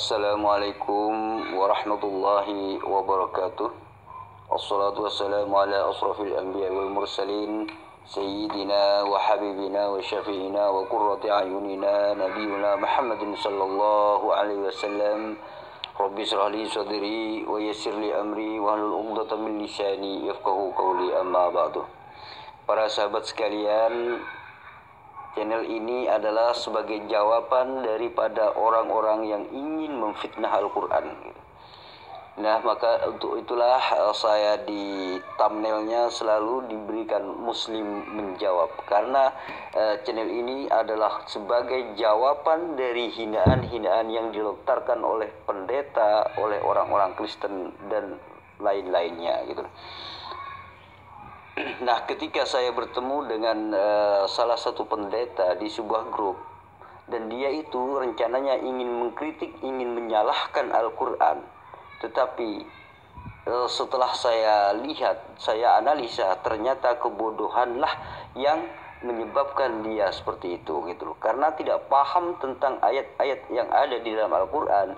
Assalamualaikum warahmatullahi wabarakatuh. Wassalatu wassalamu ala asrafil anbiya wal mursalin Sayyidina wa habibina wa syafi'ina wa qurrati ayunina Nabiyuna Muhammadin sallallahu alaihi wasallam. Rabbi shrah li sadri wa yassir li amri wa hlul 'uqdatam min lisani yafqahu qawli, amma ba'du. Para sahabat sekalian, channel ini adalah sebagai jawaban daripada orang-orang yang ingin memfitnah Al-Quran. Nah, maka untuk itulah saya di thumbnailnya selalu diberikan Muslim menjawab, karena channel ini adalah sebagai jawaban dari hinaan-hinaan yang dilontarkan oleh pendeta, oleh orang-orang Kristen dan lain-lainnya gitu. Nah, ketika saya bertemu dengan salah satu pendeta di sebuah grup, dan dia itu rencananya ingin mengkritik, ingin menyalahkan Al-Quran, tetapi setelah saya lihat, saya analisa, ternyata kebodohanlah yang menyebabkan dia seperti itu gitu loh. Karena tidak paham tentang ayat-ayat yang ada di dalam Al-Quran,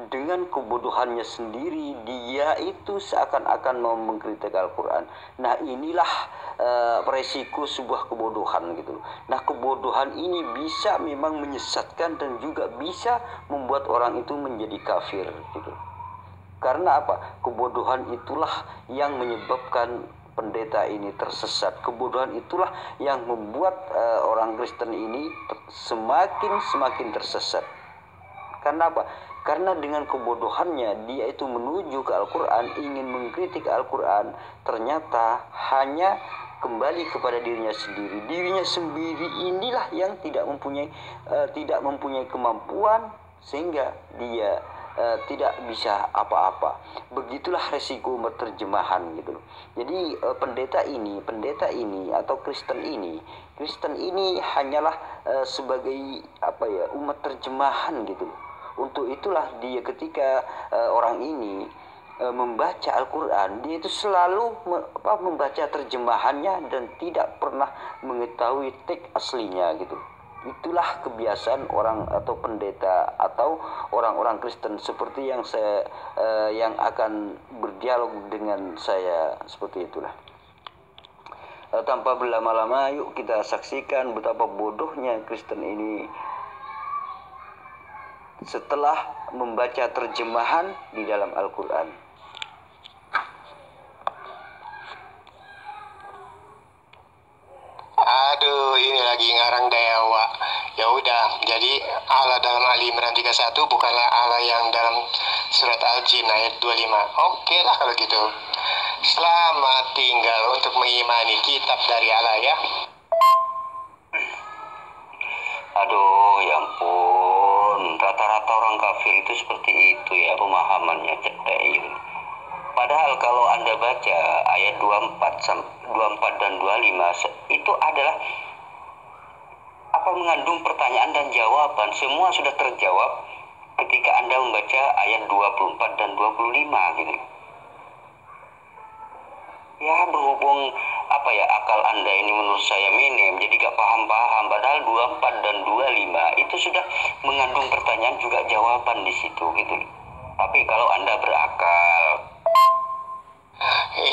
dengan kebodohannya sendiri dia itu seakan-akan mau mengkritik Al-Quran. Nah, inilah resiko sebuah kebodohan gitu loh. Nah, kebodohan ini bisa memang menyesatkan dan juga bisa membuat orang itu menjadi kafir gitu. Karena apa? Kebodohan itulah yang menyebabkan pendeta ini tersesat. Kebodohan itulah yang membuat orang Kristen ini semakin tersesat. Karena apa? Karena dengan kebodohannya dia itu menuju ke Al-Quran, ingin mengkritik Al-Quran, ternyata hanya kembali kepada dirinya sendiri. Dirinya sendiri inilah yang tidak mempunyai kemampuan, sehingga dia tidak bisa apa-apa. Begitulah resiko terjemahan gitu loh. Jadi pendeta ini atau Kristen ini hanyalah sebagai umat terjemahan gitu loh. Untuk itulah dia ketika orang ini membaca Al-Quran, dia itu selalu membaca terjemahannya dan tidak pernah mengetahui teks aslinya gitu. Itulah kebiasaan orang atau pendeta atau orang-orang Kristen seperti yang akan berdialog dengan saya, seperti itulah. Tanpa berlama-lama, yuk kita saksikan betapa bodohnya Kristen ini setelah membaca terjemahan di dalam Al-Quran. Aduh, ini lagi ngarang dewa. Ya udah, jadi Allah dalam Ali Imran 31 bukanlah Allah yang dalam surat Al-Jin ayat 25. Oke lah kalau gitu. Selamat tinggal untuk mengimani kitab dari Allah ya. Aduh, ya ampun, rata-rata orang kafir itu seperti itu ya pemahamannya, cetek gitu. Padahal kalau Anda baca ayat 24 dan 25, itu adalah mengandung pertanyaan dan jawaban. Semua sudah terjawab ketika Anda membaca ayat 24 dan 25 gitu. Ya, berhubung akal Anda ini menurut saya minim, jadi gak paham-paham. Padahal 24 dan 25 itu sudah mengandung pertanyaan juga jawaban di situ gitu. Tapi kalau Anda berakal,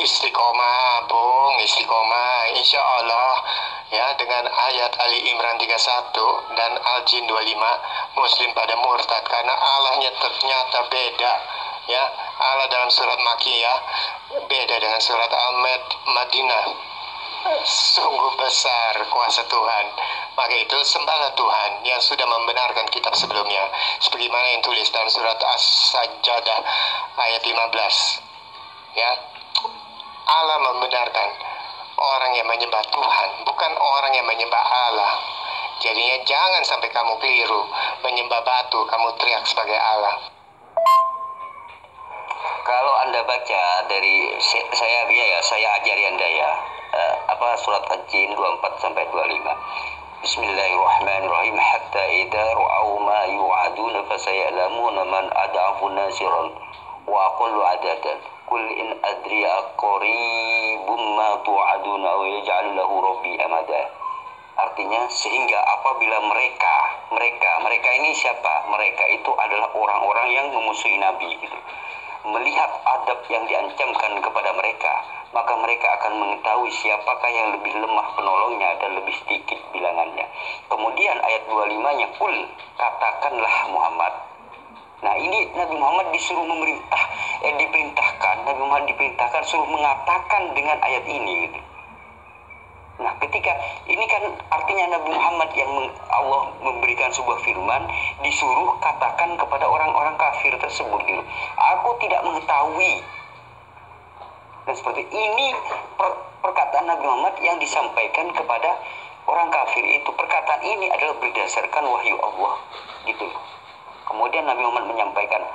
istiqomah, Bung, istiqomah, insya Allah ya, dengan ayat Ali Imran 31 dan Al-Jin 25, Muslim pada murtad karena Allahnya ternyata beda ya. Allah dalam surat Makkiyah beda dengan surat Al-Madinah. Sungguh besar kuasa Tuhan. Maka itu sembahlah Tuhan yang sudah membenarkan kitab sebelumnya, sebagaimana yang tulis dalam surat As-Sajdah ayat 15 ya. Allah membenarkan orang yang menyembah Tuhan, bukan orang yang menyembah Allah. Jadinya jangan sampai kamu keliru menyembah batu, kamu teriak sebagai Allah. Kalau Anda baca dari saya ajari Anda ya, surat Al-Jin 24 sampai 25. Bismillahirrahmanirrahim. Hatta idza ra'aw ma yu'aduna fasaya'lamuna man ad'afu nasiran wa aqallu 'adadan. Qul in adri aqribum ma tu'aduna aw yaj'alu lahu rabbi amada. Artinya, sehingga apabila mereka Mereka ini siapa? Mereka itu adalah orang-orang yang memusuhi Nabi gitu. Melihat adab yang diancamkan kepada mereka, maka mereka akan mengetahui siapakah yang lebih lemah penolongnya dan lebih sedikit bilangannya. Kemudian ayat 25-nya, kul, katakanlah Muhammad. Nah, ini Nabi Muhammad disuruh Nabi Muhammad diperintahkan suruh mengatakan dengan ayat ini gitu. Nah, ketika ini kan artinya Nabi Muhammad yang Allah memberikan sebuah firman, disuruh katakan kepada orang-orang kafir tersebut gitu. Aku tidak mengetahui. Dan seperti ini perkataan Nabi Muhammad yang disampaikan kepada orang kafir itu. Perkataan ini adalah berdasarkan wahyu Allah gitu. Kemudian Nabi Muhammad menyampaikan,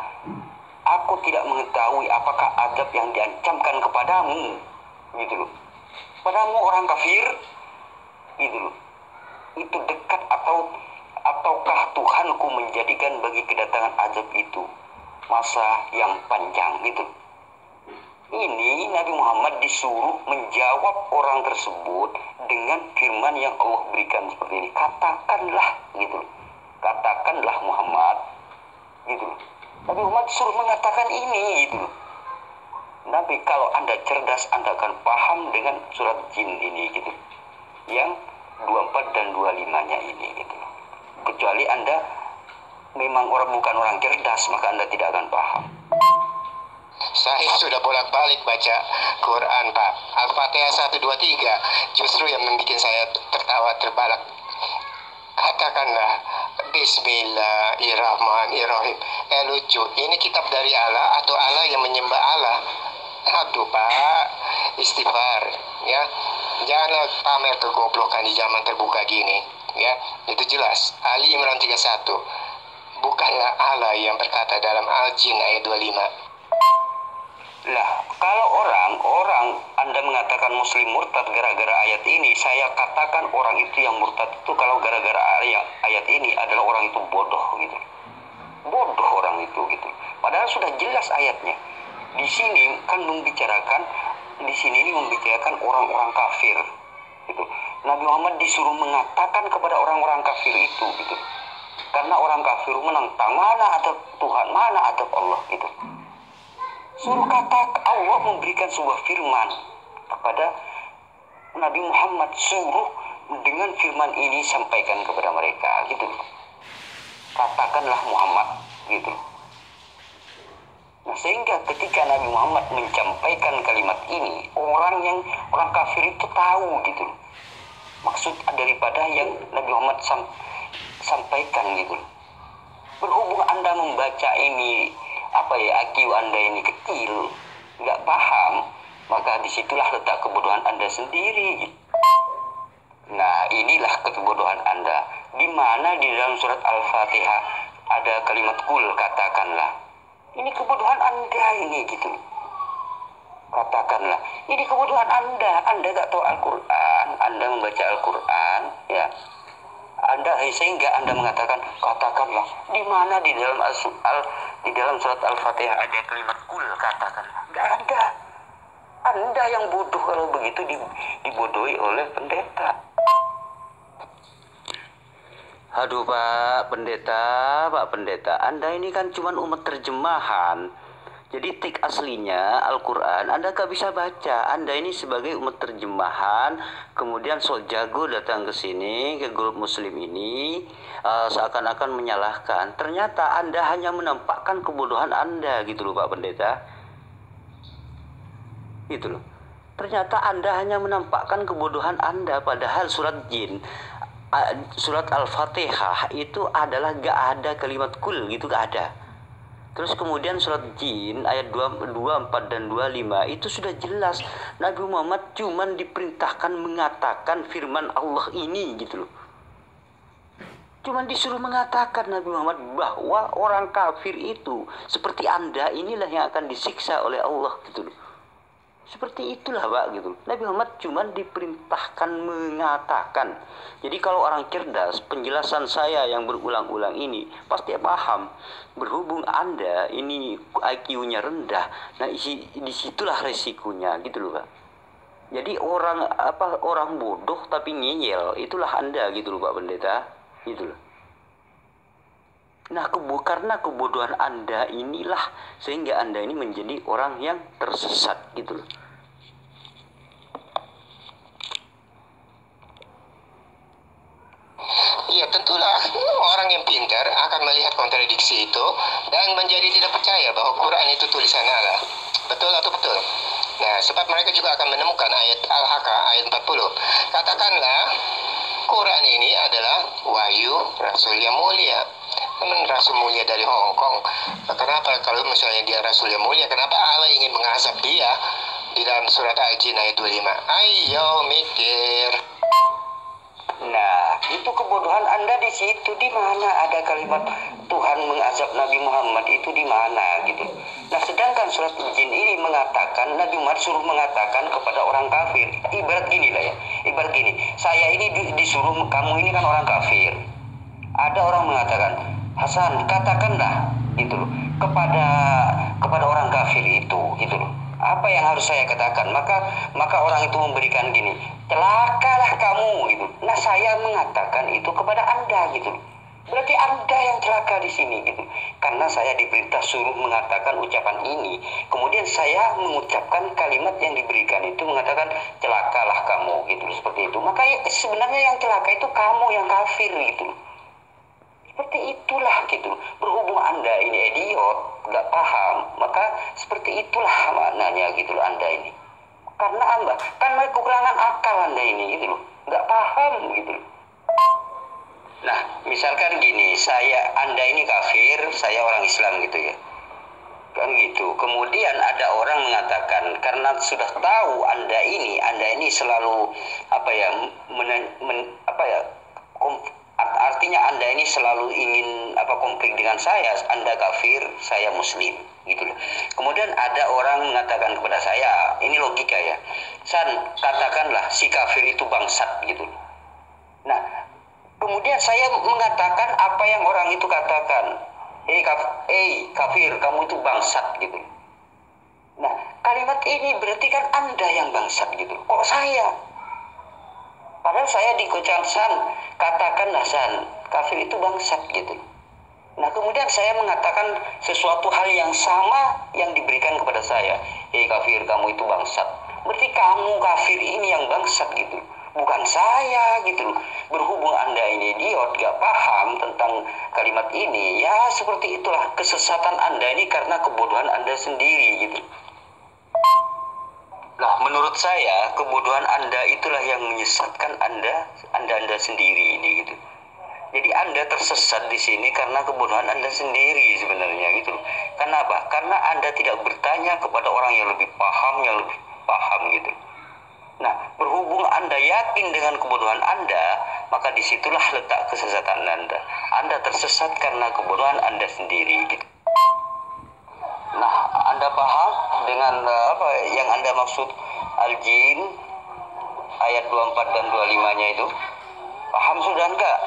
aku tidak mengetahui apakah azab yang diancamkan kepadamu gitu loh. Padamu orang kafir gitu loh. Itu dekat ataukah Tuhanku menjadikan bagi kedatangan azab itu masa yang panjang gitu. Ini Nabi Muhammad disuruh menjawab orang tersebut dengan firman yang Allah berikan seperti ini. Katakanlah gitu loh. Katakanlah Muhammad gitu loh. Nabi Muhammad suruh mengatakan ini gitu loh. Nabi, kalau Anda cerdas, Anda akan paham dengan surat Jin ini gitu. Yang 24 dan 25-nya ini gitu. Kecuali Anda memang bukan orang cerdas, maka Anda tidak akan paham. Saya sudah bolak-balik baca Quran, Pak. Al-Fatihah 1, 2, 3 justru yang membuat saya tertawa terbalak. Katakanlah Bismillahirrahmanirrahim. Lucu, ini kitab dari Allah atau Allah yang menyembah Allah? Aduh Pak, istighfar ya. Janganlah pamer kegoblokan di zaman terbuka gini ya. Itu jelas Ali Imran 31. Bukanlah Allah yang berkata dalam Al-Jin ayat 25. Lah, kalau orang Anda mengatakan muslim murtad gara-gara ayat ini, saya katakan orang itu yang murtad itu kalau gara-gara ayat ini adalah orang itu bodoh gitu. Bodoh orang itu gitu. Padahal sudah jelas ayatnya. Di sini kan membicarakan orang-orang kafir gitu. Nabi Muhammad disuruh mengatakan kepada orang-orang kafir itu gitu. Karena orang kafir menentang mana adab Tuhan, mana adab Allah gitu. Suruh kata Allah memberikan sebuah firman kepada Nabi Muhammad, suruh dengan firman ini sampaikan kepada mereka gitu. Katakanlah Muhammad gitu. Nah, sehingga ketika Nabi Muhammad menyampaikan kalimat ini, orang kafir itu tahu gitu maksud daripada yang Nabi Muhammad sampaikan gitu. Berhubung Anda membaca ini IQ Anda ini kecil, nggak paham, maka disitulah letak kebodohan Anda sendiri gitu. Nah, inilah kebodohan Anda. Di mana di dalam surat Al-Fatihah ada kalimat kul, katakanlah. Ini kebodohan Anda ini gitu. Katakanlah. Ini kebodohan Anda. Anda tak tahu Al-Quran. Anda membaca Al-Quran, ya. Sehingga Anda mengatakan katakanlah. Di mana di dalam surat Al-Fatihah ada kalimat kul, katakanlah. Nggak ada. Anda yang bodoh kalau begitu dibodohi oleh pendeta. Aduh Pak Pendeta, Anda ini kan cuma umat terjemahan. Jadi teks aslinya Al-Quran Anda gak bisa baca. Anda ini sebagai umat terjemahan, kemudian sok jago datang ke sini, ke grup muslim ini, seakan-akan menyalahkan. Ternyata Anda hanya menampakkan kebodohan Anda gitu loh Pak Pendeta. Gitu loh. Ternyata Anda hanya menampakkan kebodohan Anda, padahal surat Jin, surat Al-Fatihah itu adalah gak ada kalimat kul gitu, gak ada. Terus kemudian surat Jin ayat 24 dan 25 itu sudah jelas Nabi Muhammad cuman diperintahkan mengatakan firman Allah ini gitu loh. Cuman disuruh mengatakan Nabi Muhammad bahwa orang kafir itu seperti Anda inilah yang akan disiksa oleh Allah gitu loh. Seperti itulah Pak gitu. Nabi Muhammad cuma diperintahkan mengatakan. Jadi kalau orang cerdas, penjelasan saya yang berulang-ulang ini pasti paham. Berhubung Anda ini IQ-nya rendah, nah disitulah resikonya gitu loh Pak. Jadi orang bodoh tapi ngeyel, itulah Anda gitu loh Pak Pendeta, gitu loh. Nah, karena kebodohan Anda inilah sehingga Anda ini menjadi orang yang tersesat gitu loh. Iya, tentulah orang yang pintar akan melihat kontradiksi itu dan menjadi tidak percaya bahwa Quran itu tulisan Allah. Betul atau betul? Nah, sebab mereka juga akan menemukan ayat Al-Haqqah ayat 40. Katakanlah, Quran ini adalah wahyu Rasul yang mulia. Memang Rasul mulia dari Hong Kong. Kenapa kalau misalnya dia Rasul yang mulia, kenapa Allah ingin mengazab dia di dalam surat Al-Jin ayat 25? Ayo mikir. Nah, itu kebodohan Anda di situ. Di mana ada kalimat Tuhan mengazab Nabi Muhammad itu di mana gitu. Nah, sedangkan surat Jin ini mengatakan Nabi Muhammad suruh mengatakan kepada orang kafir. Ibarat gini lah ya. Ibarat gini, saya ini disuruh, kamu ini kan orang kafir. Ada orang mengatakan, Hasan, katakanlah gitu loh kepada orang kafir itu gitu loh. Apa yang harus saya katakan? Maka orang itu memberikan gini, celakalah kamu gitu. Nah, saya mengatakan itu kepada Anda gitu. Berarti Anda yang celaka di sini gitu. Karena saya diperintah suruh mengatakan ucapan ini. Kemudian saya mengucapkan kalimat yang diberikan itu mengatakan celakalah kamu gitu, seperti itu. Maka sebenarnya yang celaka itu kamu yang kafir gitu. Seperti itulah gitu. Berhubung Anda ini idiot, nggak paham, maka seperti itulah maknanya gitu loh Anda ini. Karena kekurangan akal Anda ini gitu loh, nggak paham gitu loh. Nah, misalkan gini, Anda ini kafir, saya orang Islam gitu ya. Kan gitu. Kemudian ada orang mengatakan karena sudah tahu Anda ini selalu artinya Anda ini selalu ingin konflik dengan saya, Anda kafir, saya muslim gitu loh. Kemudian ada orang mengatakan kepada saya, ini logika ya, San, katakanlah si kafir itu bangsat gitu. Nah, kemudian saya mengatakan apa yang orang itu katakan, kafir, kamu itu bangsat gitu. Nah, kalimat ini berarti kan Anda yang bangsat gitu. Kok saya? Padahal saya dikucapkan, San, katakanlah San, kafir itu bangsat gitu. Nah, kemudian saya mengatakan sesuatu hal yang sama yang diberikan kepada saya. Kafir, kamu itu bangsat. Berarti kamu kafir ini yang bangsat gitu. Bukan saya gitu loh. Berhubung Anda ini idiot, gak paham tentang kalimat ini, ya seperti itulah kesesatan Anda ini karena kebodohan Anda sendiri gitu. Nah, menurut saya kebodohan Anda itulah yang menyesatkan Anda sendiri ini gitu. Jadi Anda tersesat di sini karena kebodohan Anda sendiri sebenarnya gitu. Kenapa? Karena Anda tidak bertanya kepada orang yang lebih paham gitu. Nah, berhubung Anda yakin dengan kebodohan Anda, maka disitulah letak kesesatan Anda. Anda tersesat karena kebodohan Anda sendiri gitu. Nah, Anda paham dengan apa yang Anda maksud Al-Jin ayat 24 dan 25-nya itu? Paham sudah enggak?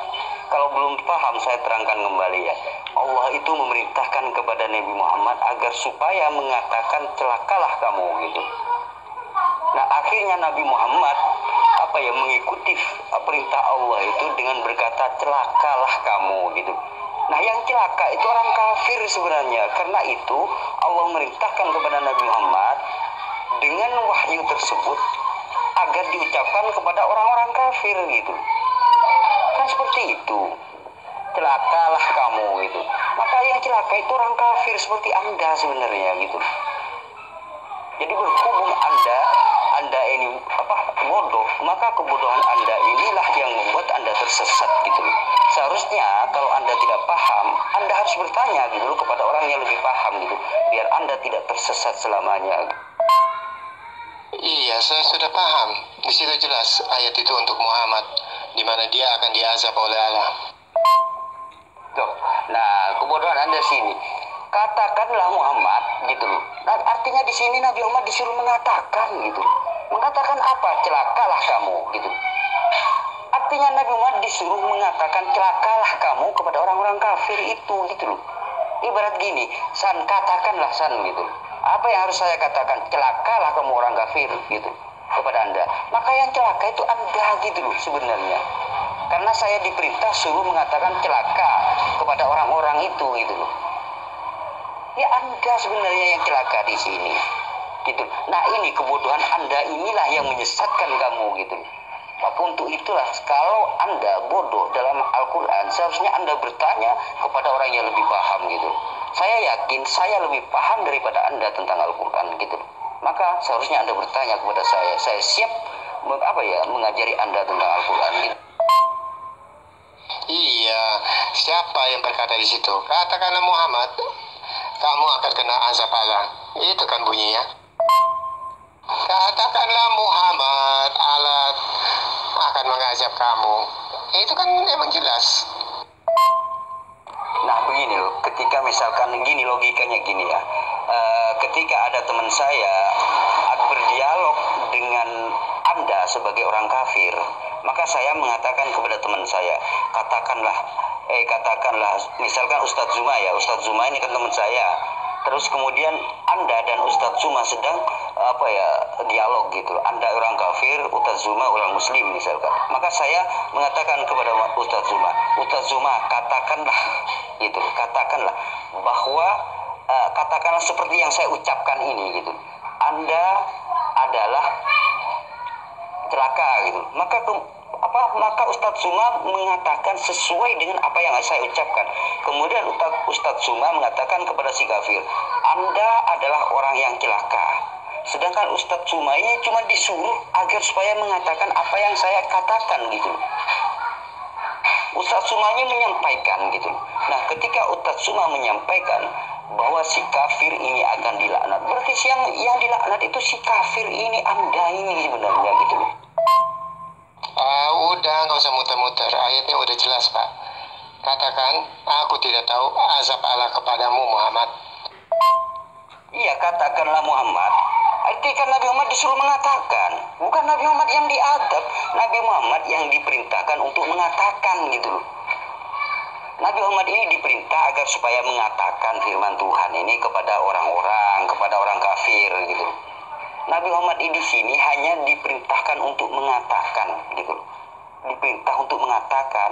Kalau belum paham, saya terangkan kembali ya. Allah itu memerintahkan kepada Nabi Muhammad agar supaya mengatakan celakalah kamu gitu. Nah, akhirnya Nabi Muhammad mengikuti perintah Allah itu dengan berkata celakalah kamu gitu. Nah, yang celaka itu orang kafir sebenarnya. Karena itu Allah merintahkan kepada Nabi Muhammad dengan wahyu tersebut agar diucapkan kepada orang-orang kafir gitu. Kan seperti itu. Celakalah kamu gitu. Maka yang celaka itu orang kafir seperti Anda sebenarnya gitu. Jadi berhubung Anda ini bodoh, maka kebodohan Anda inilah yang membuat Anda tersesat gitu. Seharusnya kalau Anda tidak paham, Anda harus bertanya gitu kepada orang yang lebih paham gitu, biar Anda tidak tersesat selamanya. Iya, saya sudah paham. Di situ jelas ayat itu untuk Muhammad, di mana dia akan diazab oleh Allah. Tuh. Nah, kebodohan Anda sini. Katakanlah Muhammad gitu loh. Nah, artinya di sini Nabi Muhammad disuruh mengatakan gitu. Mengatakan apa? Celakalah kamu gitu. Artinya Nabi Muhammad disuruh mengatakan celakalah kamu kepada orang-orang kafir itu gitu loh. Ibarat gini, San, katakanlah San gitu. Apa yang harus saya katakan? Celakalah kamu orang kafir gitu kepada Anda. Maka yang celaka itu Anda gitu loh sebenarnya. Karena saya diperintah suruh mengatakan celaka kepada orang-orang itu gitu loh. Ya Anda sebenarnya yang celaka di sini. Gitu. Nah ini kebodohan Anda inilah yang menyesatkan kamu gitu. Maka untuk itulah kalau Anda bodoh dalam Al-Quran, seharusnya Anda bertanya kepada orang yang lebih paham gitu. Saya yakin saya lebih paham daripada Anda tentang Al-Quran gitu. Maka seharusnya Anda bertanya kepada saya. Saya siap mengajari Anda tentang Al-Quran gitu. Iya, siapa yang berkata di situ? Katakanlah Muhammad, kamu akan kena azab Allah. Itu kan bunyinya. Katakanlah Muhammad, Allah akan mengazab kamu. Itu kan memang jelas. Nah begini loh, ketika misalkan gini logikanya gini ya, ketika ada teman saya berdialog dengan Anda sebagai orang kafir, maka saya mengatakan kepada teman saya, katakanlah misalkan Ustadz Zuma ya, Ustadz Zuma ini kan teman saya, terus kemudian Anda dan Ustadz Zuma sedang dialog gitu, Anda orang kafir, Ustadz Zuma orang muslim misalkan, maka saya mengatakan kepada Ustadz Zuma katakanlah gitu, katakanlah bahwa katakanlah seperti yang saya ucapkan ini gitu, Anda adalah celaka gitu, maka Ustadz Zuma mengatakan sesuai dengan apa yang saya ucapkan. Kemudian Ustadz Zuma mengatakan kepada si kafir, Anda adalah orang yang celaka. Sedangkan Ustadz Zuma ini cuma disuruh agar supaya mengatakan apa yang saya katakan gitu. Ustadz Zuma ini menyampaikan gitu. Nah ketika Ustadz Zuma menyampaikan bahwa si kafir ini akan dilaknat, berarti yang dilaknat itu si kafir ini, Anda ini sebenarnya gitu loh. Udah nggak usah muter-muter, ayatnya udah jelas Pak. Katakan, aku tidak tahu azab Allah kepadamu Muhammad. Iya, katakanlah Muhammad. Artinya kan Nabi Muhammad disuruh mengatakan, bukan Nabi Muhammad yang diadab, Nabi Muhammad yang diperintahkan untuk mengatakan gitu loh. Nabi Muhammad ini diperintah agar supaya mengatakan firman Tuhan ini kepada orang-orang, kepada orang kafir gitu. Nabi Muhammad ini di sini hanya diperintahkan untuk mengatakan gitu. Diperintah untuk mengatakan.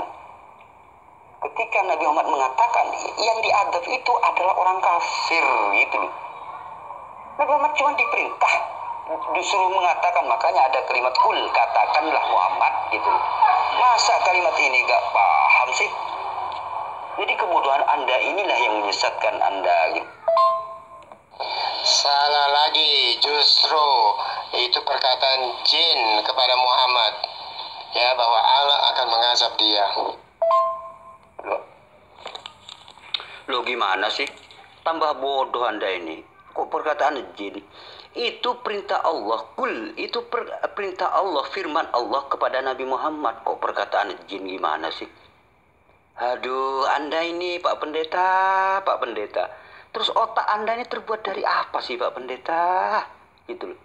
Ketika Nabi Muhammad mengatakan, yang diadab itu adalah orang kafir gitu. Nabi Muhammad cuma diperintah disuruh mengatakan, makanya ada kalimat kul, katakanlah Muhammad gitu. Masa kalimat ini gak paham sih? Jadi kebodohan Anda inilah yang menyesatkan Anda gitu. Salah lagi, justru itu perkataan jin kepada Muhammad, ya, bahwa Allah akan mengazab dia. Loh gimana sih? Tambah bodoh Anda ini. Kok perkataan jin? Itu perintah Allah, kul, itu perintah Allah, firman Allah kepada Nabi Muhammad. Kok perkataan jin gimana sih? Aduh, Anda ini Pak Pendeta. Terus otak Anda ini terbuat dari apa sih Pak Pendeta? Gitu loh.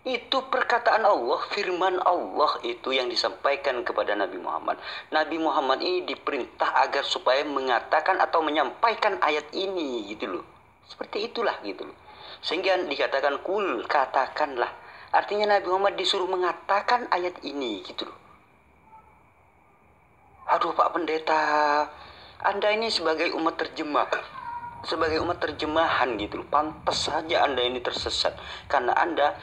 Itu perkataan Allah, firman Allah itu yang disampaikan kepada Nabi Muhammad. Nabi Muhammad ini diperintah agar supaya mengatakan atau menyampaikan ayat ini gitu loh. Seperti itulah gitu loh. Sehingga dikatakan kul, katakanlah. Artinya Nabi Muhammad disuruh mengatakan ayat ini gitu loh. Aduh Pak Pendeta, Anda ini sebagai umat terjemahan gitu loh. Pantas saja Anda ini tersesat karena Anda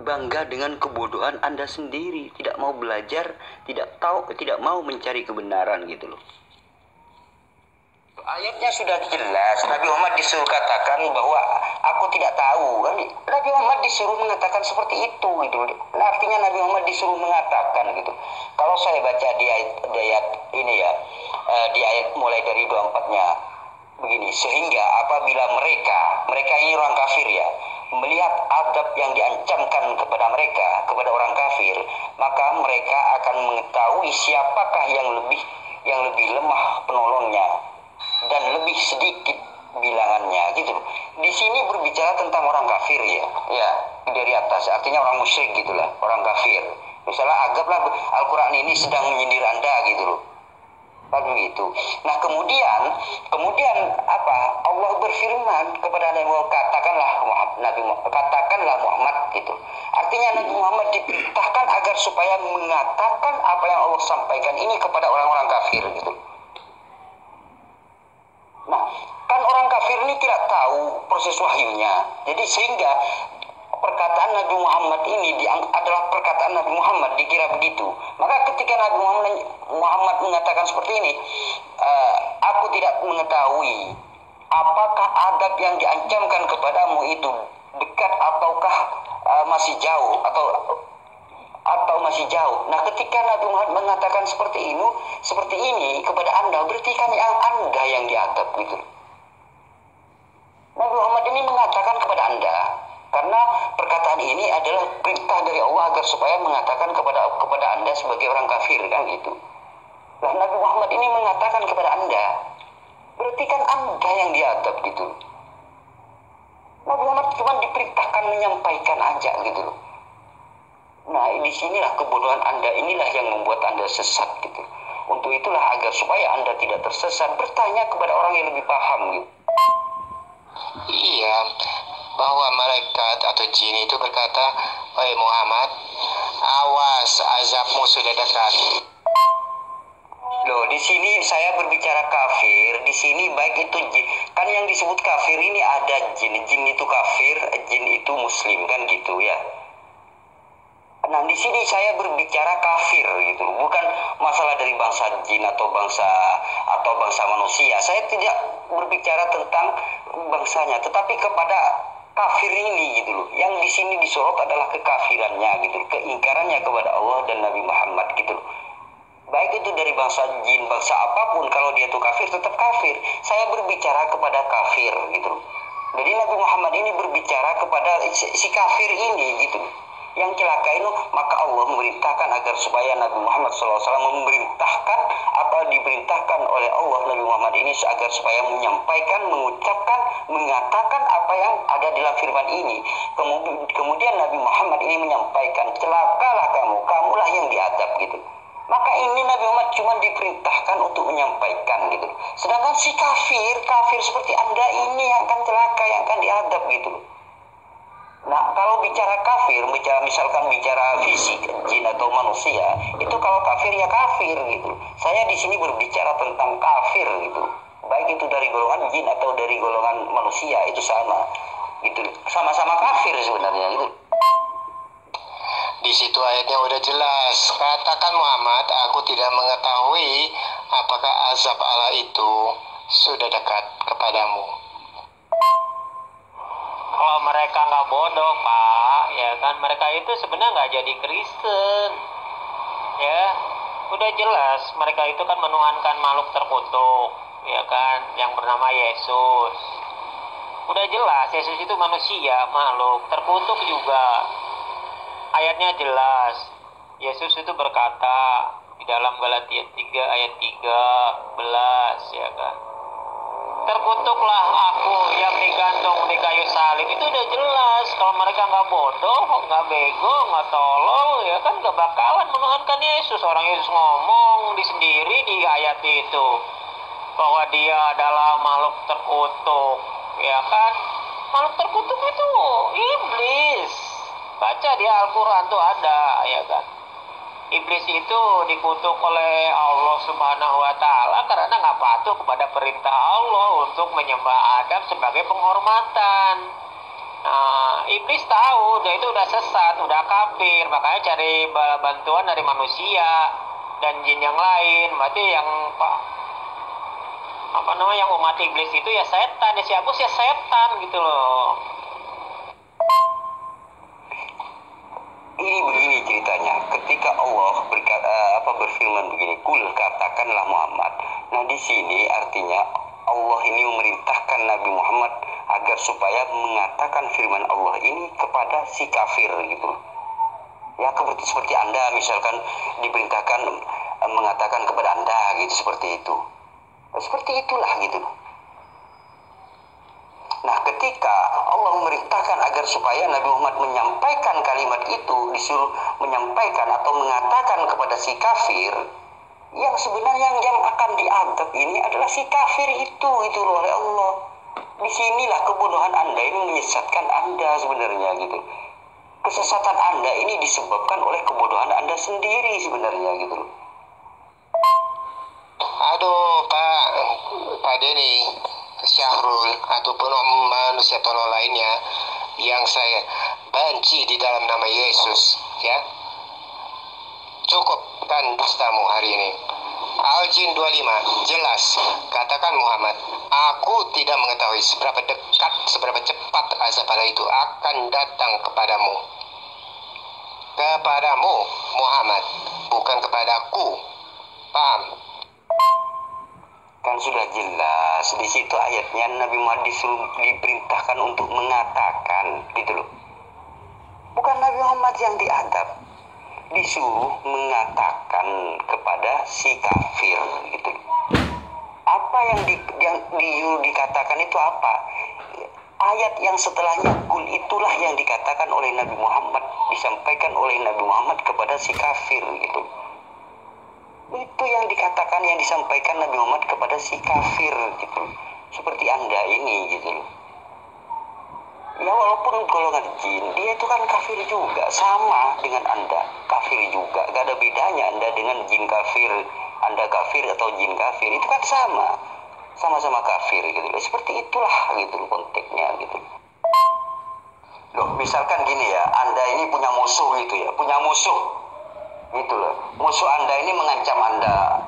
bangga dengan kebodohan Anda sendiri, tidak mau belajar, tidak mau mencari kebenaran gitu loh. Ayatnya sudah jelas, Nabi Muhammad disuruh katakan bahwa aku tidak tahu. Nabi Muhammad disuruh mengatakan seperti itu gitu. Nah, artinya Nabi Muhammad disuruh mengatakan gitu. Kalau saya baca di ayat ini ya, di ayat mulai dari 24-nya begini, sehingga apabila mereka ini orang kafir ya, melihat adab yang diancamkan kepada mereka, kepada orang kafir, maka mereka akan mengetahui siapakah yang lebih lemah penolongnya dan lebih sedikit bilangannya gitu. Di sini berbicara tentang orang kafir ya dari atas, artinya orang musyrik gitulah, orang kafir. Misalnya anggaplah Al-Quran ini sedang menyindir Anda gitu loh. Kan begitu. Nah kemudian apa? Allah berfirman kepada Nabi Muhammad, katakanlah Muhammad gitu. Artinya Nabi Muhammad diperintahkan agar supaya mengatakan apa yang Allah sampaikan ini kepada orang-orang kafir gitu. Nah, kan orang kafir ini tidak tahu proses wahyunya. Jadi sehingga perkataan Nabi Muhammad ini adalah perkataan Nabi Muhammad, dikira begitu. Maka ketika Nabi Muhammad mengatakan seperti ini, aku tidak mengetahui apakah adab yang diancamkan kepadamu itu dekat ataukah masih jauh atau masih jauh. Nah, ketika Nabi Muhammad mengatakan seperti ini kepada Anda, berarti kan Anda yang diadab gitu. Nabi Muhammad ini mengatakan kepada Anda, karena perkataan ini adalah perintah dari Allah agar supaya mengatakan kepada Anda sebagai orang kafir, kan gitu. Nah, Nabi Muhammad ini mengatakan kepada Anda, berarti kan Anda yang diadab gitu. Nabi Muhammad cuma diperintahkan menyampaikan aja gitu. Nah, disinilah kebodohan Anda, inilah yang membuat Anda sesat gitu. Untuk itulah agar supaya Anda tidak tersesat, bertanya kepada orang yang lebih paham gitu. Iya, bahwa malaikat atau jin itu berkata, "Wahai Muhammad, awas azabmu sudah dekat." Loh, di sini saya berbicara kafir, di sini baik itu jin. Kan yang disebut kafir ini ada jin itu kafir, jin itu muslim, kan gitu ya. Nah, di sini saya berbicara kafir gitu, bukan masalah dari bangsa jin atau bangsa manusia. Saya tidak berbicara tentang bangsanya, tetapi kepada kafir ini gitu loh. Yang di sini disorot adalah kekafirannya gitu, keingkarannya kepada Allah dan Nabi Muhammad gitu loh. Baik itu dari bangsa jin, bangsa apapun, kalau dia itu kafir tetap kafir. Saya berbicara kepada kafir gitu loh. Jadi Nabi Muhammad ini berbicara kepada si kafir ini gitu loh. Yang celaka itu, maka Allah memerintahkan agar supaya Nabi Muhammad SAW memerintahkan atau diperintahkan oleh Allah Nabi Muhammad ini agar supaya menyampaikan, mengucapkan, mengatakan apa yang ada dalam firman ini. Kemudian Nabi Muhammad ini menyampaikan, celakalah kamulah yang diadab gitu. Maka ini Nabi Muhammad cuma diperintahkan untuk menyampaikan gitu. Sedangkan si kafir seperti Anda ini yang akan celaka, yang akan diadab gitu. Nah, kalau bicara kafir, misalkan bicara fisik, jin atau manusia, itu kalau kafir ya kafir gitu. Saya di sini berbicara tentang kafir gitu. Baik itu dari golongan jin atau dari golongan manusia, itu sama. Gitu. Sama-sama kafir sebenarnya gitu. Di situ ayatnya udah jelas. Katakan Muhammad, aku tidak mengetahui apakah azab Allah itu sudah dekat kepadamu. Kalau mereka nggak bodoh, Pak, ya kan, mereka itu sebenarnya nggak jadi Kristen, ya. Udah jelas, mereka itu kan menuhankan makhluk terkutuk, ya kan, yang bernama Yesus. Udah jelas, Yesus itu manusia, makhluk terkutuk juga. Ayatnya jelas, Yesus itu berkata di dalam Galatia 3 ayat 13, ya kan. Terkutuklah aku yang digantung di kayu salib. Itu udah jelas. Kalau mereka nggak bodoh, nggak bego, nggak tolol, ya kan nggak bakalan menuhankan Yesus. Orang Yesus ngomong sendiri di ayat itu bahwa dia adalah makhluk terkutuk, ya kan. Makhluk terkutuk itu iblis. Baca di Al-Quran tuh ada, ya kan. Iblis itu dikutuk oleh Allah Subhanahu wa Ta'ala karena nggak patuh kepada perintah Allah untuk menyembah Adam sebagai penghormatan. Nah, iblis tahu dia itu udah sesat, udah kafir, makanya cari bantuan dari manusia dan jin yang lain. Berarti yang yang umat iblis itu ya setan, ya siapa sih ya setan gitu loh. Ini begini ceritanya, ketika Allah berfirman begini, kul katakanlah Muhammad. Nah, di sini artinya Allah ini memerintahkan Nabi Muhammad agar supaya mengatakan firman Allah ini kepada si kafir gitu. Ya, seperti Anda misalkan diperintahkan mengatakan kepada Anda gitu, seperti itu. Seperti itulah gitu. Nah, ketika Allah memerintahkan agar supaya Nabi Muhammad menyampaikan kalimat itu, disuruh menyampaikan atau mengatakan kepada si kafir, Yang sebenarnya yang akan diadab ini adalah si kafir itu loh oleh Allah. Disinilah kebodohan Anda ini menyesatkan Anda sebenarnya gitu. Kesesatan Anda ini disebabkan oleh kebodohan Anda sendiri sebenarnya gitu loh. Aduh Pak Denny, Syahrul ataupun manusia tolol lainnya yang saya benci di dalam nama Yesus, ya. Cukupkan dustamu hari ini. Al-Jin 25 jelas katakan Muhammad, aku tidak mengetahui seberapa dekat, seberapa cepat azab Allah itu akan datang kepadamu Muhammad, bukan kepadaku. Paham? Kan sudah jelas di situ ayatnya Nabi Muhammad diperintahkan untuk mengatakan gitu loh. Bukan Nabi Muhammad yang diadab, disuruh mengatakan kepada si kafir gitu. Apa yang dikatakan itu apa? Ayat yang setelahnya kul itulah yang dikatakan oleh Nabi Muhammad, disampaikan oleh Nabi Muhammad kepada si kafir gitu. Itu yang dikatakan, yang disampaikan Nabi Muhammad kepada si kafir gitu. Seperti Anda ini gitu loh. Ya walaupun golongan jin, dia itu kan kafir juga, sama dengan Anda, kafir juga, gak ada bedanya Anda dengan jin kafir, Anda kafir atau jin kafir, itu kan sama-sama kafir gitu loh. Seperti itulah gitu loh konteksnya gitu loh. Misalkan gini ya, Anda ini punya musuh gitu ya, punya musuh gitu loh, musuh Anda ini mengancam Anda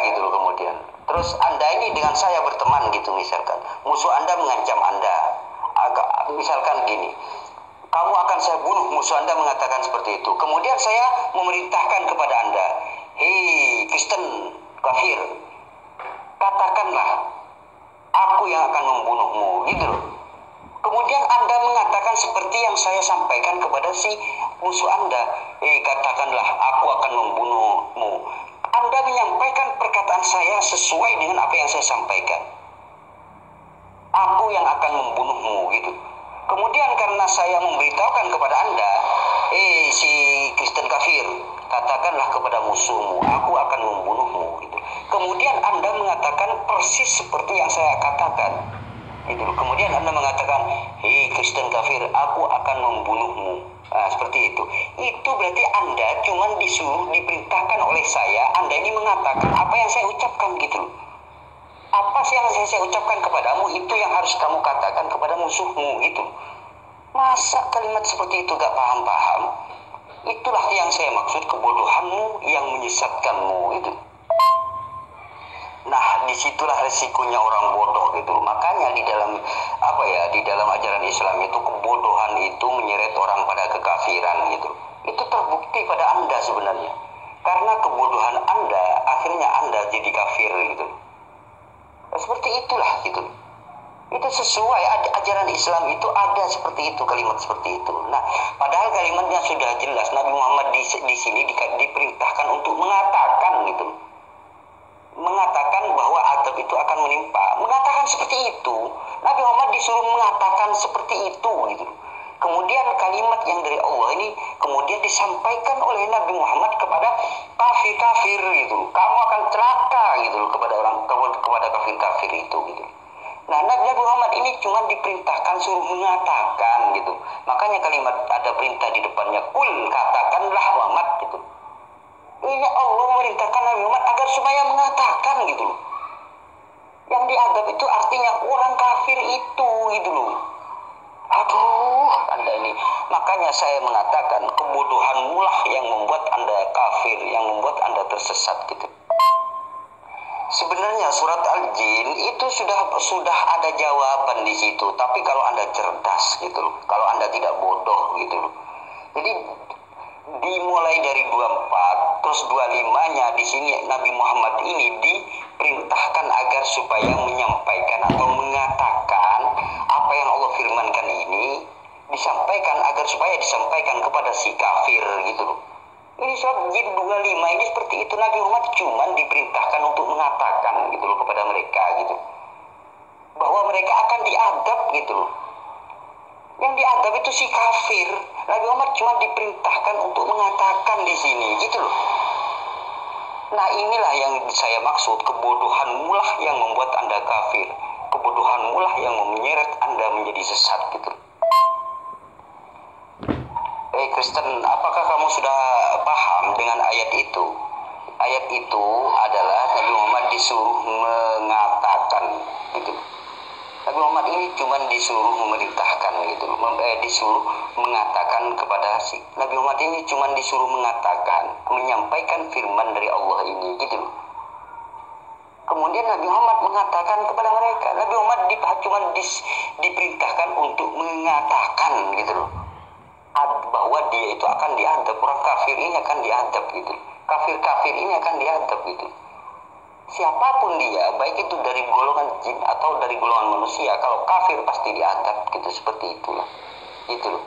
gitu loh. Kemudian terus Anda ini dengan saya berteman gitu, misalkan musuh Anda mengancam Anda, misalkan gini, kamu akan saya bunuh, musuh Anda mengatakan seperti itu. Kemudian saya memerintahkan kepada Anda, hei Kristen kafir, katakanlah aku yang akan membunuhmu gitu loh. Kemudian Anda mengatakan seperti yang saya sampaikan kepada si musuh Anda, katakanlah aku akan membunuhmu. Anda menyampaikan perkataan saya sesuai dengan apa yang saya sampaikan, aku yang akan membunuhmu gitu. Kemudian karena saya memberitahukan kepada Anda, si Kristen kafir, katakanlah kepada musuhmu, aku akan membunuhmu gitu. Kemudian Anda mengatakan persis seperti yang saya katakan gitu. Kemudian Anda mengatakan, hei Kristen kafir, aku akan membunuhmu. Nah, seperti itu. Itu berarti Anda cuma disuruh, diperintahkan oleh saya, Anda ini mengatakan apa yang saya ucapkan gitu loh. Apa sih yang saya ucapkan kepadamu, itu yang harus kamu katakan kepada musuhmu gitu. Masa kalimat seperti itu gak paham-paham? Itulah yang saya maksud, kebodohanmu yang menyesatkanmu itu. Nah, disitulah resikonya orang bodoh gitu. Makanya di dalam ajaran Islam itu kebodohan itu menyeret orang pada kekafiran gitu. Itu terbukti pada Anda sebenarnya. Karena kebodohan Anda, akhirnya Anda jadi kafir gitu. Seperti itulah gitu. Itu sesuai ajaran Islam itu ada seperti itu, kalimat seperti itu. Nah, padahal kalimatnya sudah jelas. Nabi Muhammad di sini diperintahkan untuk mengatakan gitu. Mengatakan bahwa azab itu akan menimpa, mengatakan seperti itu. Nabi Muhammad disuruh mengatakan seperti itu gitu. Kemudian kalimat yang dari Allah ini kemudian disampaikan oleh Nabi Muhammad kepada kafir-kafir gitu. Kamu akan celaka gitu kepada kafir-kafir itu gitu. Nah, Nabi Muhammad ini cuma diperintahkan suruh mengatakan gitu. Makanya kalimat ada perintah di depannya, kul, katakanlah Muhammad gitu. Ini Allah memerintahkan Nabi Muhammad agar supaya mengatakan gitu loh. Yang diadab itu artinya orang kafir itu gitu loh. Aduh, Anda ini. Makanya saya mengatakan kebodohanmu lah yang membuat Anda kafir, yang membuat Anda tersesat gitu. Sebenarnya surat Al-Jin itu sudah ada jawaban di situ. Tapi kalau Anda cerdas gitu loh, kalau Anda tidak bodoh gitu loh. Jadi dimulai dari 24 terus 25-nya di sini Nabi Muhammad ini diperintahkan agar supaya menyampaikan atau mengatakan apa yang Allah firmankan ini, disampaikan agar supaya disampaikan kepada si kafir gitu loh. Ini surat Jin 25 ini seperti itu. Nabi Muhammad cuma diperintahkan untuk mengatakan gitu loh kepada mereka gitu, bahwa mereka akan diadab gitu loh. Yang diadab itu si kafir. Nabi Muhammad cuma diperintahkan untuk mengatakan di sini gitu loh. Nah inilah yang saya maksud, kebodohanmu lah yang membuat Anda kafir, kebodohanmu lah yang menyeret Anda menjadi sesat gitu. Kristen, apakah kamu sudah paham dengan ayat itu? Ayat itu adalah Nabi Muhammad disuruh mengatakan gitu. Nabi Muhammad ini cuma disuruh memerintahkan gitu, disuruh mengatakan kepada si Nabi Muhammad ini cuma disuruh mengatakan, menyampaikan firman dari Allah ini gitu. Kemudian Nabi Muhammad mengatakan kepada mereka, Nabi Muhammad cuma diperintahkan untuk mengatakan gitu loh, bahwa dia itu akan diadab, orang kafir ini akan diadab gitu, kafir ini akan diadab gitu. Siapapun dia, baik itu dari golongan jin atau dari golongan manusia, kalau kafir pasti diadab gitu, seperti itulah gitu loh.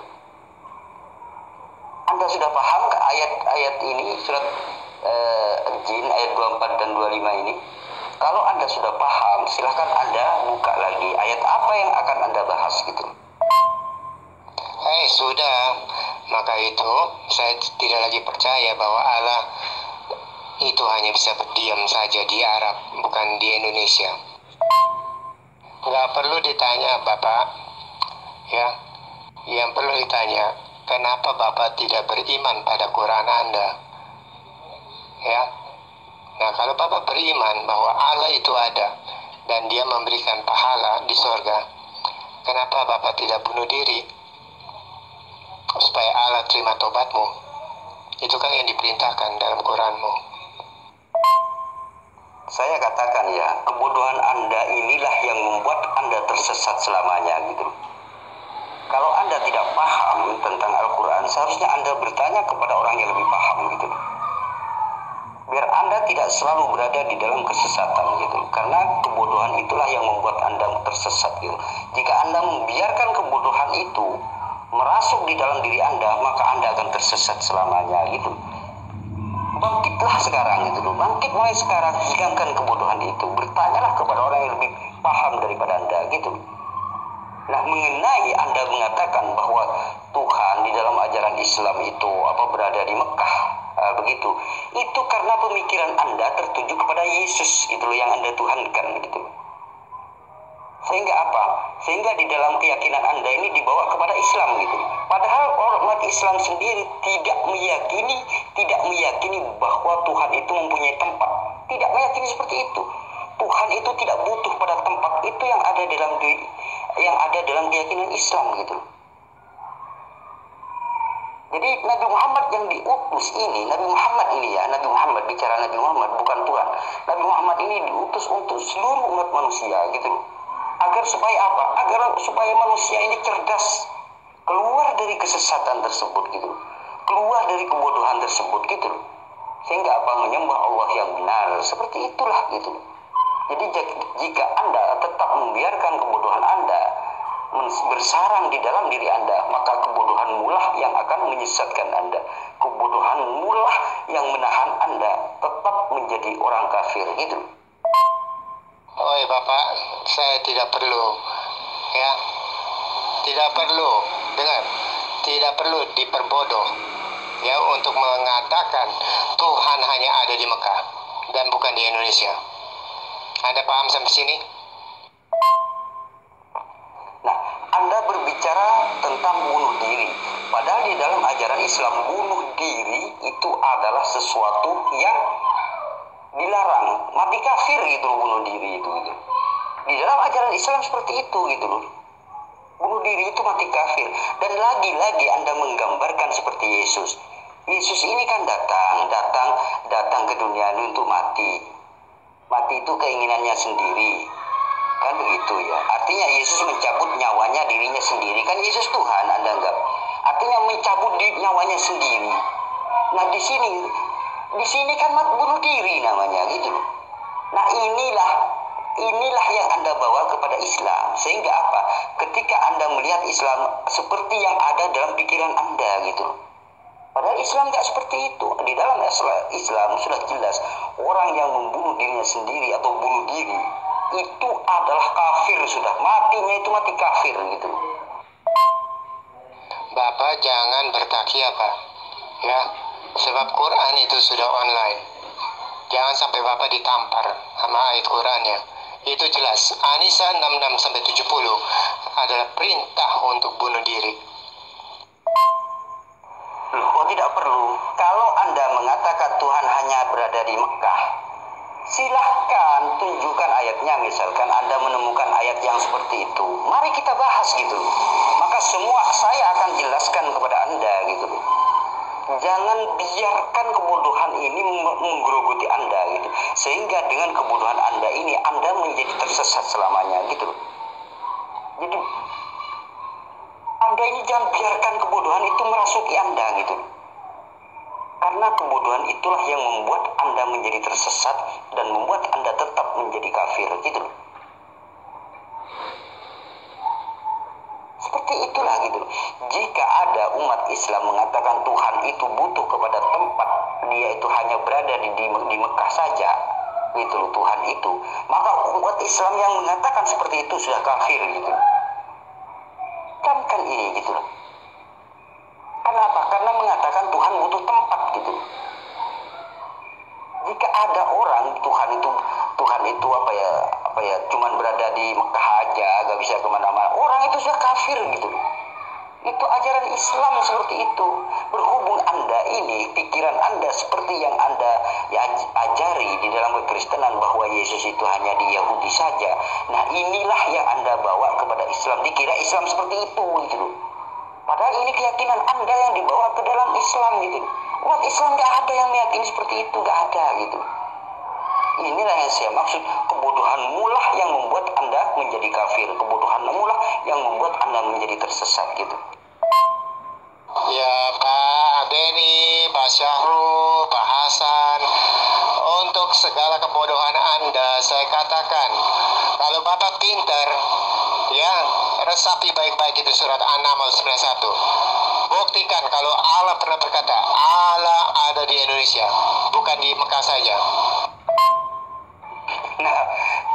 Anda sudah paham ke ayat ini, surat jin ayat 24 dan 25 ini? Kalau Anda sudah paham, silahkan Anda buka lagi ayat apa yang akan Anda bahas gitu. Sudah, maka itu saya tidak lagi percaya bahwa Allah itu hanya bisa berdiam saja di Arab, bukan di Indonesia. Nggak perlu ditanya Bapak, ya. Yang perlu ditanya, kenapa Bapak tidak beriman pada Quran Anda? Ya. Nah, kalau Bapak beriman bahwa Allah itu ada dan Dia memberikan pahala di sorga, kenapa Bapak tidak bunuh diri? Supaya Allah terima tobatmu. Itu kan yang diperintahkan dalam Quranmu. Saya katakan ya, kebodohan Anda inilah yang membuat Anda tersesat selamanya gitu. Kalau Anda tidak paham tentang Al-Quran, seharusnya Anda bertanya kepada orang yang lebih paham gitu. Biar Anda tidak selalu berada di dalam kesesatan gitu. Karena kebodohan itulah yang membuat Anda tersesat gitu. Jika Anda membiarkan kebodohan itu merasuk di dalam diri Anda, maka Anda akan tersesat selamanya gitu. Bangkitlah sekarang gitu loh, bangkit mulai sekarang, hilangkan kebodohan itu, bertanyalah kepada orang yang lebih paham daripada Anda gitu. Nah, mengenai Anda mengatakan bahwa Tuhan di dalam ajaran Islam itu berada di Mekah, begitu, itu karena pemikiran Anda tertuju kepada Yesus itu loh yang Anda tuhankan gitu. Sehingga sehingga di dalam keyakinan Anda ini dibawa kepada Islam gitu. Padahal umat Islam sendiri tidak meyakini bahwa Tuhan itu mempunyai tempat. Tidak meyakini seperti itu. Tuhan itu tidak butuh pada tempat, itu yang ada dalam keyakinan Islam gitu. Jadi Nabi Muhammad yang diutus ini, Nabi Muhammad bicara Nabi Muhammad bukan Tuhan. Nabi Muhammad ini diutus untuk seluruh umat manusia gitu loh. Agar supaya supaya manusia ini cerdas, keluar dari kesesatan tersebut gitu, keluar dari kebodohan tersebut gitu, sehingga menyembah Allah yang benar, seperti itulah gitu. Jadi jika Anda tetap membiarkan kebodohan Anda bersarang di dalam diri Anda, maka kebodohanmu lah yang akan menyesatkan Anda, kebodohanmu lah yang menahan Anda tetap menjadi orang kafir gitu. Oi Bapak, saya tidak perlu, ya, tidak perlu, dengar, tidak perlu diperbodoh, ya, untuk mengatakan Tuhan hanya ada di Mekah dan bukan di Indonesia. Anda paham sampai sini? Nah, Anda berbicara tentang bunuh diri, padahal di dalam ajaran Islam bunuh diri itu adalah sesuatu yang dilarang, mati kafir gitu loh, bunuh diri itu gitu. Di dalam ajaran Islam seperti itu gitu loh. Bunuh diri itu mati kafir. Dan lagi-lagi Anda menggambarkan seperti Yesus. Yesus ini kan datang ke dunia ini untuk mati. Mati itu keinginannya sendiri. Kan begitu ya. Artinya Yesus mencabut nyawanya dirinya sendiri. Kan Yesus Tuhan, Anda anggap. Artinya mencabut nyawanya sendiri. Nah, di sini kan bunuh diri namanya gitu loh. Nah, inilah yang Anda bawa kepada Islam. Sehingga ketika Anda melihat Islam seperti yang ada dalam pikiran Anda gitu loh. Padahal Islam nggak seperti itu. Di dalam Islam sudah jelas, orang yang membunuh dirinya sendiri atau bunuh diri itu adalah kafir, sudah matinya itu mati kafir gitu. Bapak jangan bertakia Pak, ya, sebab Quran itu sudah online. Jangan sampai Bapak ditampar sama ayat Qurannya. Itu jelas. An-Nisa 66-70 adalah perintah untuk bunuh diri. Loh, kok tidak perlu? Kalau Anda mengatakan Tuhan hanya berada di Mekah, silahkan tunjukkan ayatnya. Misalkan Anda menemukan ayat yang seperti itu, mari kita bahas gitu. Maka semua saya akan jelaskan kepada Anda gitu. Jangan biarkan kebodohan ini menggerogoti Anda gitu. Sehingga dengan kebodohan Anda ini Anda menjadi tersesat selamanya gitu. Jadi Anda ini jangan biarkan kebodohan itu merasuki Anda gitu. Karena kebodohan itulah yang membuat Anda menjadi tersesat dan membuat Anda tetap menjadi kafir gitu. Seperti itulah gitu. Jika ada umat Islam mengatakan Tuhan itu butuh kepada tempat, dia itu hanya berada di Mekah saja gitu loh, Tuhan itu, maka umat Islam yang mengatakan seperti itu sudah kafir gitu. Kan ini gitu loh. Kenapa? Karena mengatakan Tuhan butuh tempat gitu. Jika ada orang Tuhan itu apa ya cuman berada di Mekah aja, gak bisa kemana-mana, orang itu sudah kafir gitu. Itu ajaran Islam seperti itu. Berhubung Anda ini, pikiran Anda seperti yang Anda ajari di dalam kekristenan bahwa Yesus itu hanya di Yahudi saja. Nah inilah yang Anda bawa kepada Islam. Dikira Islam seperti itu gitu. Padahal ini keyakinan Anda yang dibawa ke dalam Islam gitu. Umat Islam gak ada yang meyakini seperti itu, gak ada gitu. Inilah yang saya maksud, kebodohanmu lah yang membuat Anda menjadi kafir. Kebodohanmu lah yang membuat Anda menjadi tersesat gitu. Ya Pak Denny, Pak Syahrul, Pak Hasan, untuk segala kebodohan Anda saya katakan, kalau Bapak pintar, ya resapi baik-baik itu surat An-Naml 91. Buktikan kalau Allah pernah berkata, Allah ada di Indonesia, bukan di Mekah saja. Nah,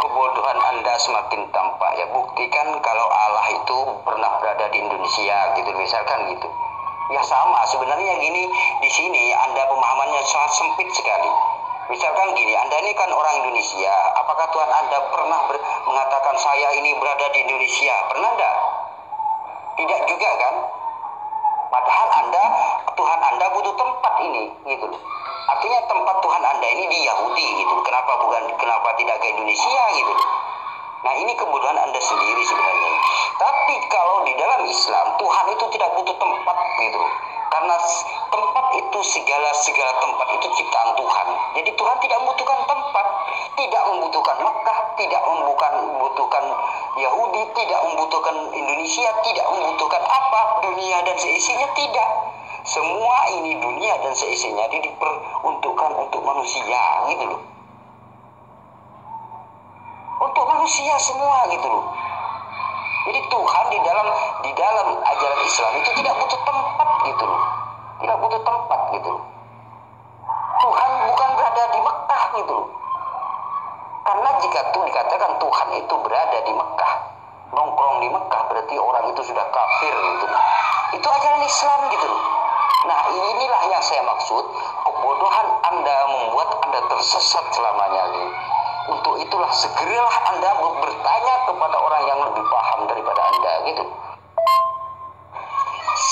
kebodohan Anda semakin tampak ya. Buktikan kalau Allah itu pernah berada di Indonesia gitu, misalkan gitu. Ya sama, sebenarnya gini, di sini Anda pemahamannya sangat sempit sekali. Misalkan gini, Anda ini kan orang Indonesia, apakah Tuhan Anda pernah mengatakan saya ini berada di Indonesia? Pernah enggak? Tidak juga kan? Padahal Tuhan Anda butuh tempat ini gitu. Artinya tempat Tuhan Anda ini di Yahudi gitu. Kenapa tidak ke Indonesia gitu. Nah ini kebodohan Anda sendiri sebenarnya. Tapi kalau di dalam Islam Tuhan itu tidak butuh tempat gitu. Karena tempat itu segala tempat itu ciptaan Tuhan. Jadi Tuhan tidak membutuhkan tempat, tidak membutuhkan Mekah, tidak membutuhkan Yahudi, tidak membutuhkan Indonesia, tidak membutuhkan apa, dunia dan seisinya, tidak. Semua ini dunia dan seisinya diperuntukkan untuk manusia gitu loh. Untuk manusia semua gitu loh. Jadi Tuhan di dalam ajaran Islam itu tidak butuh tempat gitu loh. Tidak butuh tempat gitu loh. Tuhan bukan berada di Mekah gitu loh. Karena jika dikatakan Tuhan itu berada di Mekah, nongkrong di Mekah, berarti orang itu sudah kafir gitu loh. Itu ajaran Islam gitu loh. Nah inilah yang saya maksud, kebodohan Anda membuat Anda tersesat selamanya gitu. Untuk itulah segeralah Anda bertanya kepada orang yang lebih paham daripada Anda gitu.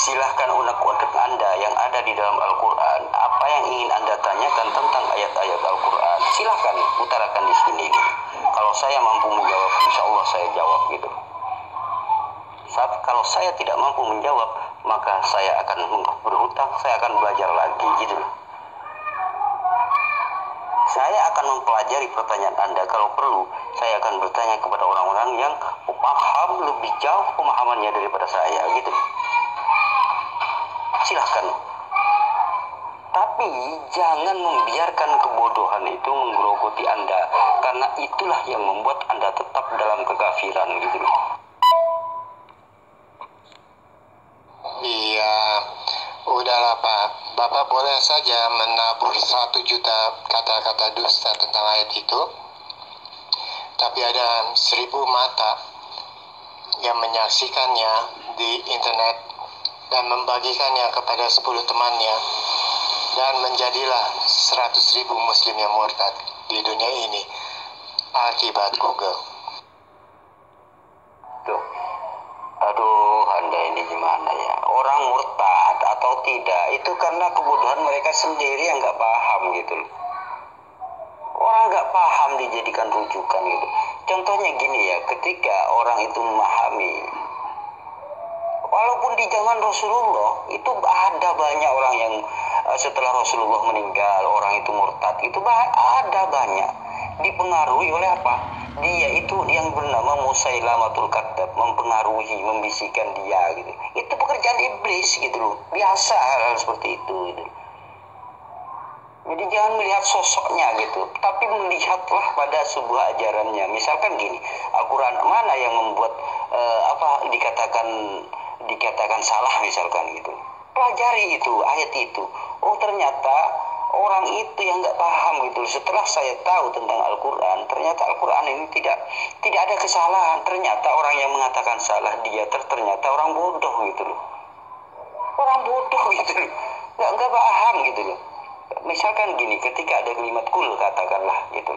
Silahkan unek-unek Anda yang ada di dalam Al-Quran. Apa yang ingin Anda tanyakan tentang ayat-ayat Al-Quran, silahkan utarakan di sini gitu. Kalau saya mampu menjawab, insya Allah saya jawab gitu. Kalau saya tidak mampu menjawab, maka saya akan berhutang, saya akan belajar lagi gitu. Saya akan mempelajari pertanyaan Anda. Kalau perlu, saya akan bertanya kepada orang-orang yang paham lebih jauh pemahamannya daripada saya gitu. Silahkan. Tapi jangan membiarkan kebodohan itu menggerogoti Anda, karena itulah yang membuat Anda tetap dalam kekafiran gitu. Iya, udahlah Pak. Bapak boleh saja menabur 1 juta kata-kata dusta tentang ayat itu. Tapi ada 1000 mata yang menyaksikannya di internet dan membagikannya kepada 10 temannya. dan menjadilah 100.000 muslim yang murtad di dunia ini akibat Google. Tuh. Aduh, Anda ini gimana ya? Orang murtad atau tidak itu karena kebodohan mereka sendiri yang nggak paham gitu loh. Orang nggak paham dijadikan rujukan gitu. Contohnya gini ya, ketika orang itu memahami, walaupun di zaman Rasulullah itu ada banyak orang yang setelah Rasulullah meninggal orang itu murtad, itu ada banyak dipengaruhi oleh apa? Dia itu yang bernama Musailamatul Kadzdzab mempengaruhi, membisikkan dia gitu. Itu pekerjaan iblis gitu loh. Biasa hal-hal seperti itu gitu. Jadi jangan melihat sosoknya gitu, tapi melihatlah pada sebuah ajarannya. Misalkan gini, Al-Quran mana yang membuat dikatakan salah misalkan gitu. Pelajari itu, ayat itu. Oh ternyata orang itu yang nggak paham gitu. Setelah saya tahu tentang Al-Quran, ternyata Al-Quran ini tidak ada kesalahan. Ternyata orang yang mengatakan salah dia ternyata orang bodoh gitu loh. Orang bodoh gitu loh. Nggak paham gitu loh. Misalkan gini, ketika ada kalimat kul katakanlah gitu.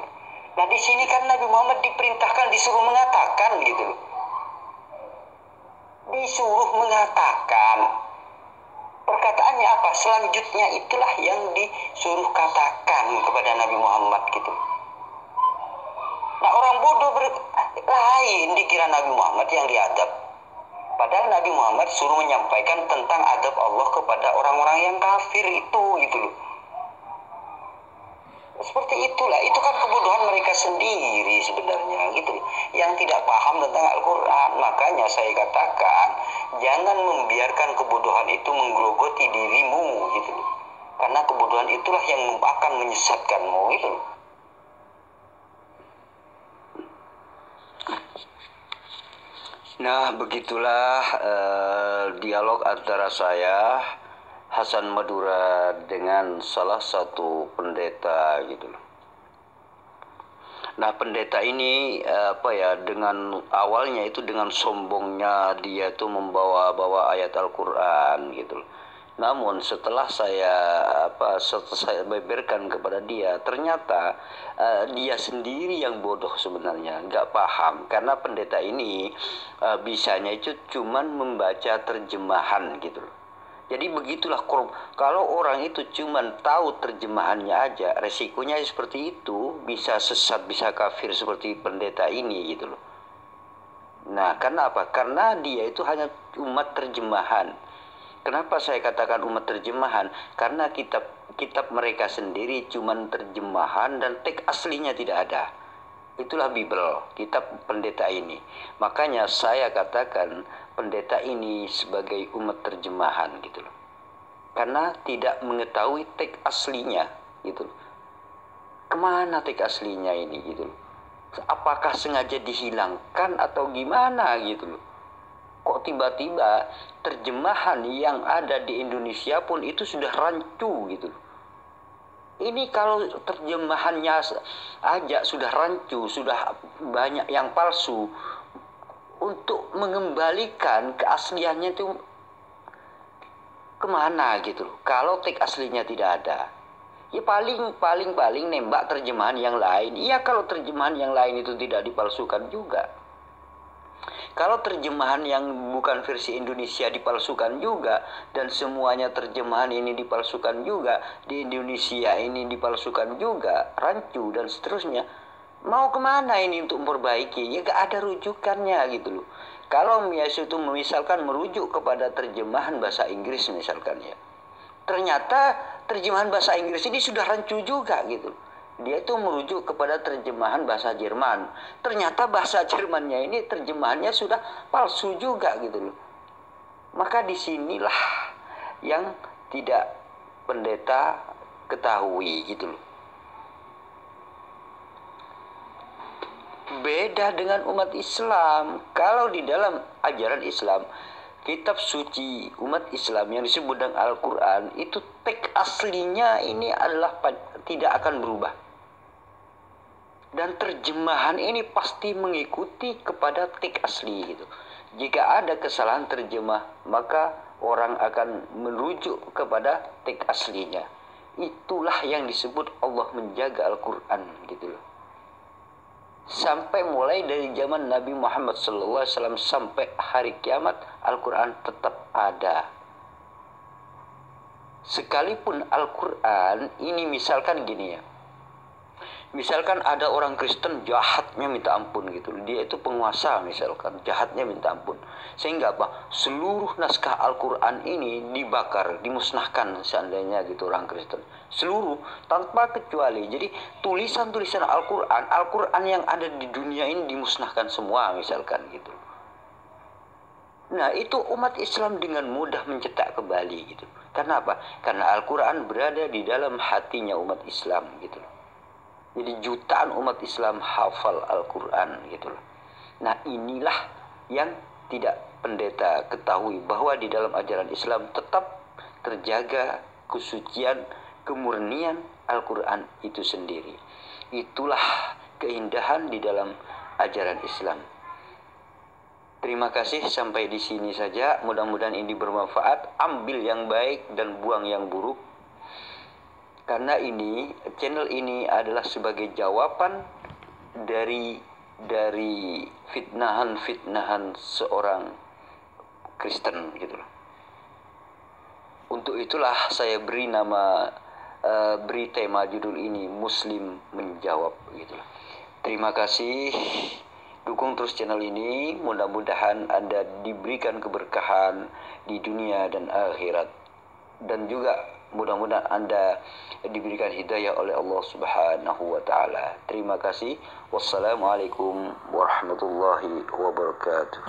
Nah di sini kan Nabi Muhammad diperintahkan disuruh mengatakan gitu loh. Disuruh mengatakan. Perkataannya apa? Selanjutnya itulah yang disuruh katakan kepada Nabi Muhammad gitu. Nah orang bodoh lain dikira Nabi Muhammad yang diadab. Padahal Nabi Muhammad suruh menyampaikan tentang adab Allah kepada orang-orang yang kafir itu gitu loh. Seperti itulah, itu kan kebodohan mereka sendiri sebenarnya gitu, yang tidak paham tentang Al-Quran. Makanya saya katakan jangan membiarkan kebodohan itu menggerogoti dirimu gitu, karena kebodohan itulah yang akan menyesatkanmu gitu. Nah begitulah dialog antara saya Hasan Madura dengan salah satu pendeta gitu loh. Nah pendeta ini dengan awalnya itu dengan sombongnya dia tuh membawa ayat Al-Quran gitu loh. Namun setelah saya beberkan kepada dia, ternyata dia sendiri yang bodoh sebenarnya, nggak paham. Karena pendeta ini bisanya itu cuman membaca terjemahan gitu loh. Jadi begitulah, kalau orang itu cuma tahu terjemahannya aja, resikonya seperti itu, bisa sesat, bisa kafir seperti pendeta ini gitu loh. Nah, karena apa? Karena dia itu hanya umat terjemahan. Kenapa saya katakan umat terjemahan? Karena kitab mereka sendiri cuma terjemahan dan teks aslinya tidak ada. Itulah Bible, kitab pendeta ini. Makanya saya katakan pendeta ini sebagai umat terjemahan gitu loh. Karena tidak mengetahui teks aslinya gitu loh. Kemana teks aslinya ini gitu loh. Apakah sengaja dihilangkan atau gimana gitu loh. Kok tiba-tiba terjemahan yang ada di Indonesia pun itu sudah rancu gitu loh. Ini kalau terjemahannya aja sudah rancu, sudah banyak yang palsu, untuk mengembalikan keasliannya itu kemana gitu loh. Kalau teks aslinya tidak ada, ya paling nembak terjemahan yang lain. Iya kalau terjemahan yang lain itu tidak dipalsukan juga. Kalau terjemahan yang bukan versi Indonesia dipalsukan juga, dan semuanya terjemahan ini dipalsukan juga, di Indonesia ini dipalsukan juga, rancu dan seterusnya, mau kemana ini untuk memperbaiki? Ya gak ada rujukannya gitu loh. Kalau misalkan merujuk kepada terjemahan bahasa Inggris misalkan ya, ternyata terjemahan bahasa Inggris ini sudah rancu juga gitu loh. Dia itu merujuk kepada terjemahan bahasa Jerman. Ternyata bahasa Jermannya ini terjemahannya sudah palsu juga gitu loh. Maka disinilah yang tidak pendeta ketahui gitu loh. Beda dengan umat Islam. Kalau di dalam ajaran Islam, kitab suci umat Islam yang disebut dengan Al-Quran, itu teks aslinya ini adalah tidak akan berubah. Dan terjemahan ini pasti mengikuti kepada teks asli gitu. Jika ada kesalahan terjemah, maka orang akan merujuk kepada teks aslinya. itulah yang disebut Allah menjaga Al-Quran gitu loh. Sampai mulai dari zaman Nabi Muhammad SAW sampai hari kiamat, Al-Quran tetap ada. Sekalipun Al-Quran ini misalkan gini ya, misalkan ada orang Kristen jahatnya minta ampun gitu, dia itu penguasa misalkan, jahatnya minta ampun, sehingga apa, seluruh naskah Al-Quran ini dibakar, dimusnahkan seandainya gitu orang Kristen, seluruh tanpa kecuali. Jadi tulisan-tulisan Al-Quran yang ada di dunia ini dimusnahkan semua misalkan gitu. Nah itu umat Islam dengan mudah mencetak kembali gitu. Karena apa? Karena Al-Quran berada di dalam hatinya umat Islam gitu loh. Jadi jutaan umat Islam hafal Al-Quran gitu loh. Nah inilah yang tidak pendeta ketahui, bahwa di dalam ajaran Islam tetap terjaga kesucian, kemurnian Al-Quran itu sendiri. Itulah keindahan di dalam ajaran Islam. Terima kasih, sampai di sini saja. Mudah-mudahan ini bermanfaat. Ambil yang baik dan buang yang buruk. Karena ini, channel ini adalah sebagai jawaban dari fitnahan-fitnahan seorang Kristen gitu loh. Untuk itulah saya beri tema judul ini Muslim Menjawab gitu loh. Terima kasih. Dukung terus channel ini, mudah-mudahan Anda diberikan keberkahan di dunia dan akhirat. Dan juga mudah-mudahan Anda diberikan hidayah oleh Allah Subhanahu wa taala. Terima kasih. Wassalamualaikum warahmatullahi wabarakatuh.